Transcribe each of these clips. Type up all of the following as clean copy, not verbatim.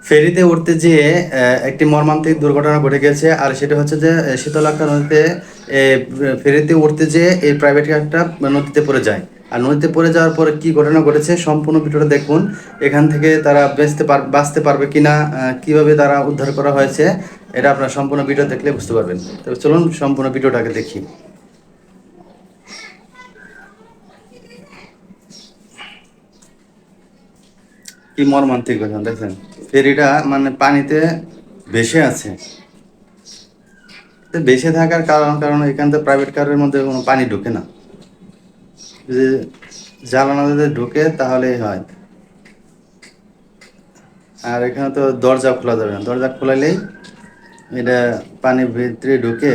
ফেরিতে উঠতে যেয়ে একটি মর্মান্তিক দুর্ঘটনা ঘটে গেছে। আর সেটা হচ্ছে যে শীতলক্ষ্যা নদীতে এ, ফেরিতে উঠতে যেয়ে এই প্রাইভেট কারটা নদীতে পড়ে যায়। আর নদীতে পড়ে যাওয়ার পরে কি ঘটনা ঘটেছে সম্পূর্ণ ভিডিওটা দেখুন। এখান থেকে তারা বাঁচতে পারবে কিনা, কিভাবে তারা উদ্ধার করা হয়েছে, এটা আপনারা সম্পূর্ণ ভিডিও দেখলে বুঝতে পারবেন। তবে চলুন সম্পূর্ণ ভিডিওটাকে দেখি। কি মর্মান্তিক ঘটনা দেখেন, ফেরিটা মানে পানিতে ভেসে আছে। তো ভেসে থাকার কারণ এখান থেকে প্রাইভেট কারের মধ্যে কোনো পানি ঢুকে না, যে জ্বালানো যদি ঢুকে তাহলেই হয়। আর এখানে তো দরজা খোলা যাবে না, দরজা খোলাইলেই এটা পানির ভিতরে ঢুকে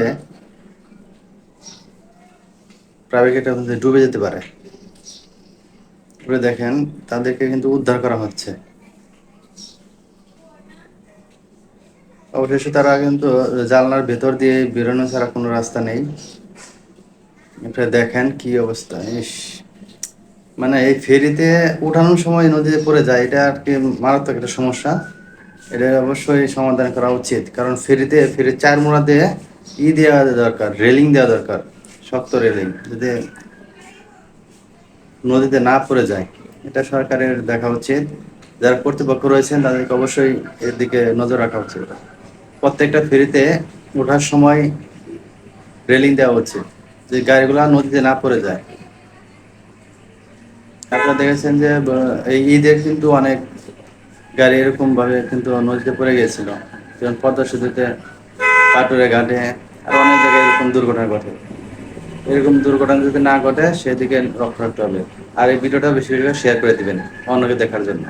প্রাইভেটের মধ্যে ডুবে যেতে পারে। এবারে দেখেন তাদেরকে কিন্তু উদ্ধার করা হচ্ছে। অবশেষে তারা কিন্তু জানলার ভেতর দিয়ে বেরোনো ছাড়া কোনো রাস্তা নেই। এটা দেখেন কি অবস্থা, ইস! মানে এই ফেরিতে উঠানোর সময় নদীতে পড়ে যায়, এটা আর কি মারাত্মক একটা সমস্যা। এটা অবশ্যই সমাধান করা উচিত, কারণ ফেরির চার মোড়া দিয়ে দেওয়া দরকার, রেলিং দেওয়া দরকার, শক্ত রেলিং, যাতে নদীতে না পড়ে যায়। এটা সরকারের দেখা উচিত। যারা কর্তৃপক্ষ রয়েছেন তাদেরকে অবশ্যই এর দিকে নজর রাখা উচিত। প্রত্যেকটা ফেরিতে ওঠার সময় রেলিং দেওয়া উচিত, যে গাড়িগুলো নদীতে না পড়ে যায়। আপনারা দেখেছেন যে এই ঈদে কিন্তু অনেক গাড়ি এরকম ভাবে কিন্তু নদীতে পড়ে গিয়েছিল, যেমন পদ্মা সেতুতে, পাটুরে ঘাটে, আর অনেক জায়গায় এরকম দুর্ঘটনা ঘটে। এরকম দুর্ঘটনা যদি না ঘটে সেদিকে লক্ষ্য রাখতে হবে। আর এই ভিডিওটা বেশি বেশি শেয়ার করে দিবেন অন্যকে দেখার জন্য।